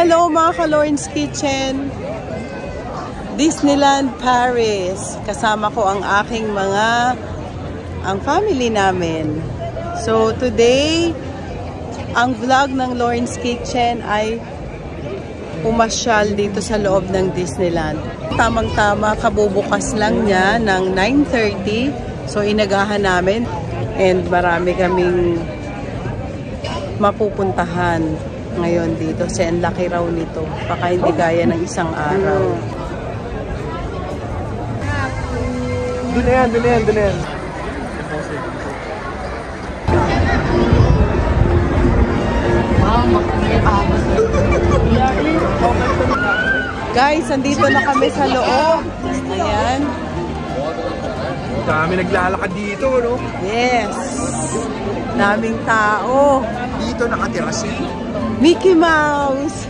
Hello mga ka-Lauren's Kitchen! Disneyland Paris. Kasama ko ang aking ang family namin. So today, ang vlog ng Lauren's Kitchen ay pumasyal dito sa loob ng Disneyland. Tamang-tama, kabubukas lang niya ng 9:30. So inagahan namin and marami kaming mapupuntahan ngayon dito. Kasi ang laki raw nito. Baka hindi gaya ng isang araw. Doon na yan, doon na yan, doon na yan. Guys, andito na kami sa loob. Ayan. Dami naglalakad dito, no? Yes. Daming tao. Dito nakatira si Mickey Mouse.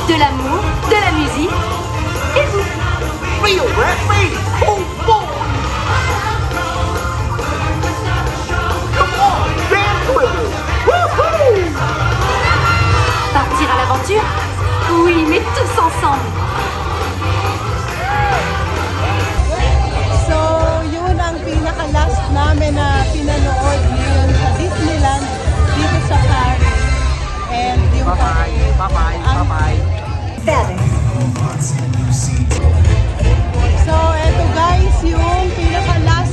De l'amour, de la musique, et vous. Real rap baby! Oh, boy! Come on, dance with us! Woohoo! Partir à l'aventure? Oui, mais tous ensemble. So, yun ang pinaka-last namin na pinanood ngayon sa Disneyland dito sa Paris. And yung Bye-bye! Bye-bye! Bye-bye! So, eto guys, yung pinaka-last